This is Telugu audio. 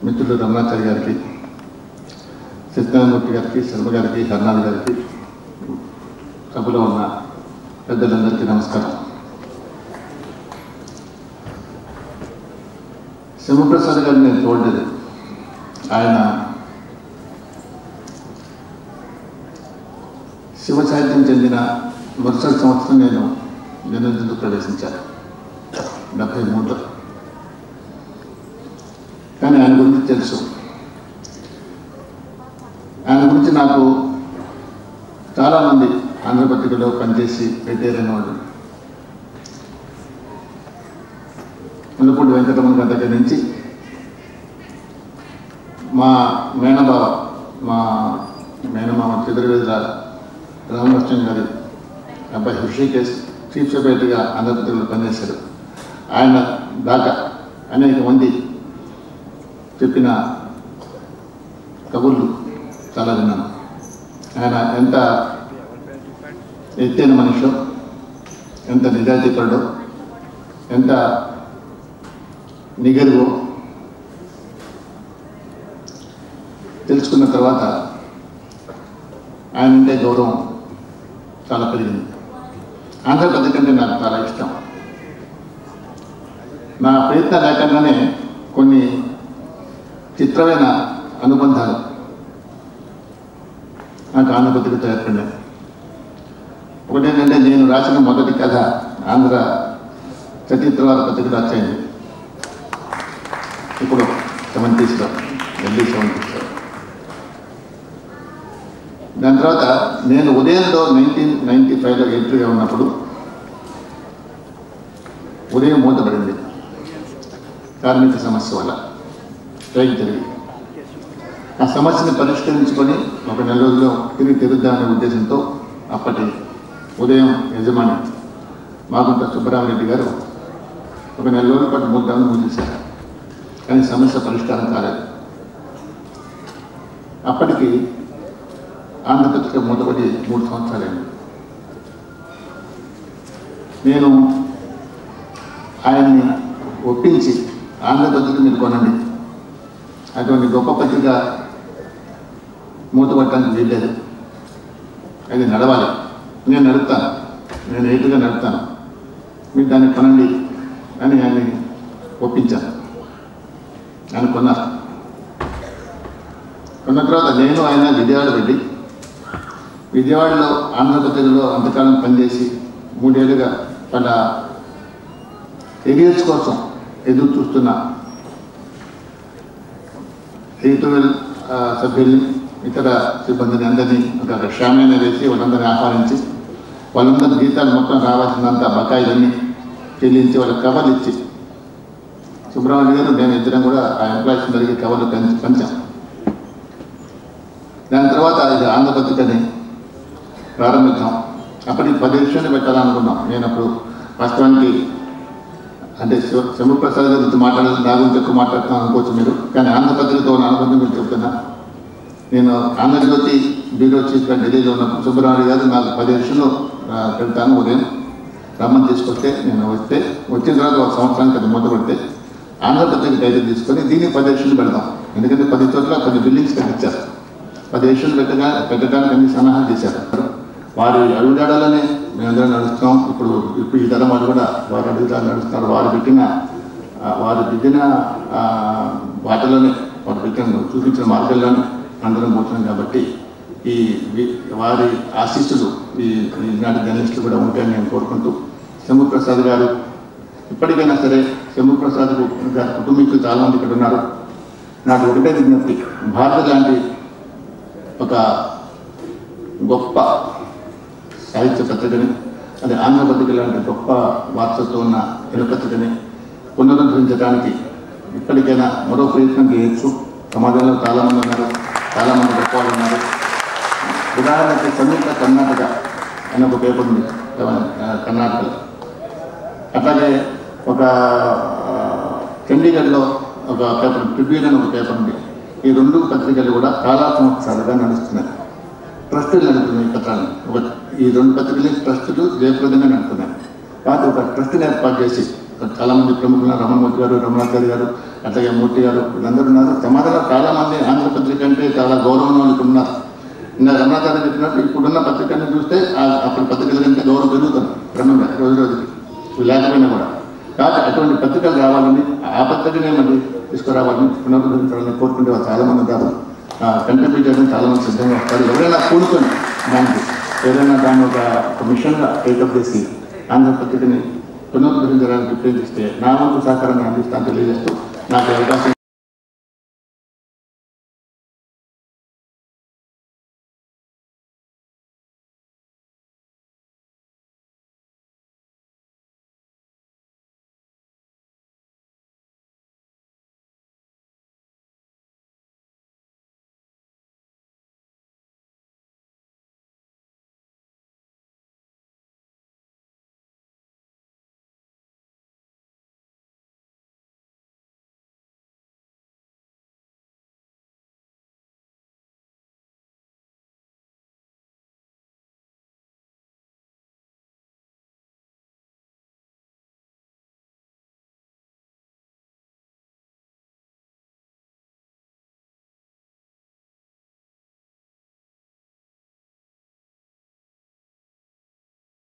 మిత్రులు రమణాచారి గారికి, సత్యనారాయణమూర్తి గారికి, శర్మ గారికి, హర్నాథ్ గారికి, సభలో ఉన్న పెద్దలందరికీ నమస్కారం. శివప్రసాద్ గారిని నేను చూడలేదు. ఆయన శివ సాహిత్యం చెందిన మరుసటి సంవత్సరం నేను జర్నలిజంలో ప్రవేశించాను 73లో. కానీ ఆయన గురించి తెలుసు. ఆయన గురించి నాకు చాలామంది ఆంధ్రపత్రికలో పనిచేసి రిటైర్ అయిన వాళ్ళు, ముల్లపూడి వెంకటరమణ గారి దగ్గర నుంచి మా మేనమామ చతుర్వేదుల రామకృష్ణ గారి అబ్బాయి హృషికేశ్ చీఫ్ సెక్రటరీగా ఆంధ్రపత్రికలో పనిచేశారు. ఆయన దాకా అనేక మంది చెప్పిన కబుర్లు చాలా విన్నాను. ఆయన ఎంత ఎత్తైన మనిషో, ఎంత నిజాయితీపరుడో, ఎంత నిగరువో తెలుసుకున్న తర్వాత ఆయన అంటే గౌరవం చాలా పెరిగింది. ఆంధ్రపత్రిక అంటే నాకు చాలా ఇష్టం. నా ప్రయత్నం లేకుండానే కొన్ని చిత్రమైన అనుబంధాలు నాకు ఆంధ్రపత్రికతో ఏర్పడినాయి. ఒకటేంటంటే, నేను రాసిన మొదటి కథ ఆంధ్ర చరిత్రవార పత్రికలో వచ్చాయింది. ఇప్పుడు 70s, ఎర్లీ 70s. దాని తర్వాత నేను ఉదయంలో 1995లో ఎంట్రీగా ఉన్నప్పుడు ఉదయం మూతపడింది కార్మిక సమస్య వల్ల. స్ట్రైక్ జరిగి ఆ సమస్యను పరిష్కరించుకొని ఒక నెల రోజుల్లో తిరిగి తెరుద్దామనే ఉద్దేశంతో అప్పటి ఉదయం యజమాని మాగుంట సుబ్బరామరెడ్డి గారు ఒక నెల రోజుల పాటు మూద్దామని మూసేశారు. కానీ సమస్య పరిష్కారం కాలేదు. అప్పటికి ఆంధ్రపత్రిక మూతపడి 3 సంవత్సరాలైంది. నేను ఆయన్ని ఒప్పించి ఆంధ్రపత్రిక మీరు కొనండి, అటువంటి గొప్ప పత్రిక మూతపట్టడానికి వీల్లేదు, అది నడవాలి, నేను నడుపుతాను, నేను ఎయిట్గా నడుపుతాను, మీరు దాన్ని కొనండి అని ఆయన్ని ఒప్పించాను. ఆయన కొన్నారు. కొన్న తర్వాత నేను ఆయన విజయవాడ వెళ్ళి, విజయవాడలో ఆంధ్రపత్రికలో అంతకాలం పనిచేసి 3 ఏళ్ళుగా వాళ్ళ ఎడియర్స్ కోసం ఎదురు చూస్తున్న ఎడిటోరియల్ సభ్యుల్ని, ఇతర సిబ్బందిని అందరినీ ఒక షామేన వేసి వాళ్ళందరినీ ఆహ్వానించి వాళ్ళందరి జీతాలు మొత్తం రావాల్సినంత బకాయిలన్నీ చెల్లించి వాళ్ళకి కవర్లు ఇచ్చి, సుబ్రహ్మణ్య గారు నేను ఇద్దరం కూడా ఆ ఎంప్లాయీస్ అందరికీ కవర్లు పంచాం. దాని తర్వాత ఇది ఆంధ్రపత్రికని ప్రారంభించాం. అప్పటికి 10 విషయాలు పెట్టాలనుకున్నాం. నేను అప్పుడు వాస్తవానికి అంటే శంభుప్రసాద్ గారితో మాట్లాడాలి, నా గురించి ఎక్కువ మాట్లాడుతాను అనుకోవచ్చు మీరు, కానీ ఆంధ్రపత్రికతో ఉన్న అనుబంధం గురించి చెప్తున్నా. నేను ఆంధ్రజ్యోతి బ్యూరో చీఫ్గా ఢిల్లీలో ఉన్నప్పుడు సుబ్బరామరెడ్డి గారు నాకు 10 విషయంలో పెడతాను, ఉదయం రమ్మని తీసుకొస్తే నేను వచ్చిన తర్వాత ఒక సంవత్సరానికి అది మూతపడితే ఆంధ్రపత్రిక టైటిల్ తీసుకొని దీన్ని 10 విషయాలు పెడతాం. ఎందుకంటే 10 చోట్ల కొన్ని బిల్డింగ్స్ కట్టించారు. 10 విషయాలు పెట్టడానికి అన్ని సన్నాహాలు చేశారు. వారి అడుగుదాడలోనే మేమందరం నడుస్తాం. ఇప్పుడు ఈ తరం వాళ్ళు కూడా వారి అడుగుదాలు నడుస్తున్నారు. వారు దిద్దిన వాటిలోనే, వారు పెట్టిన చూపించిన మార్గాల్లోనే అందరం పోతున్నాం. కాబట్టి వారి ఆశీస్సులు ఈనాటి జర్నలిస్టులు కూడా ఉంటాయని నేను కోరుకుంటూ, శంభుప్రసాద్ గారు ఇప్పటికైనా సరే, శంభుప్రసాద్ గారి కుటుంబీకులు చాలామంది ఇక్కడ ఉన్నారు. నాకు ఒకటే విజ్ఞప్తి, భారత లాంటి ఒక గొప్ప సాహిత్య పత్రికని, అదే ఆంధ్రపత్రిక లాంటి గొప్ప వారసత్వం ఉన్న దినపత్రికని పునరుద్ధరించడానికి ఇప్పటికైనా మరో ప్రయత్నం చేయొచ్చు. సమాజంలో చాలామంది ఉన్నారు, చాలామంది గొప్ప వాళ్ళు ఉన్నారు. ఉదాహరణకి సంయుక్త కర్ణాటక అనే ఒక పేపర్ ఉంది కర్ణాటకలో. అట్లాగే ఒక చండీగఢ్లో ఒక పేపర్, ట్రిబ్యూన్ అని ఒక పేపర్ ఉంది. ఈ 2 పత్రికలు కూడా చాలా సంవత్సరాలుగా నడుస్తున్నాయి. ట్రస్టులు నడుపుతున్నాయి. ఈ 2 పత్రికలు ట్రస్టులు జయప్రదంగా నడుపుతున్నాయి. కాబట్టి ఒక ట్రస్టుని ఏర్పాటు చేసి చాలామంది ప్రముఖులు రమణమూర్తి గారు, రమణాథ్ గారు, అట్లాగే మూర్తి గారు, వీళ్ళందరూ ఉన్నారు. సమాజంలో చాలామంది ఆంధ్రపత్రిక అంటే చాలా గౌరవం వాళ్ళు ఉన్నారు. ఇంకా రమణాథ్ గారు చెప్పినట్టు ఇప్పుడున్న పత్రికను చూస్తే అప్పుడు పత్రికల కంటే గౌరవం పెరుగుతుంది క్రమంగా రోజు రోజుకి లేకపోయినా కూడా. కాబట్టి అటువంటి పత్రికలు రావాలని, ఆ పత్రికనే మళ్ళీ తీసుకురావాలని, పునరుద్ధరించాలని కోరుకుంటే వాళ్ళు చాలామంది ఉంటారు. కంట్రిబ్యూట్ చేయడం చాలామంది సిద్ధంగా వస్తారు. ఎవరైనా కూడుకొని దానికి ఏదైనా దాన్ని ఒక మిషన్గా టేకప్ చేసి ఆంధ్రపత్రికని పునరుద్ధరించడానికి ప్రయత్నిస్తే నా వంతు సహకారాన్ని అందిస్తాను తెలియజేస్తూ నాకు అవకాశం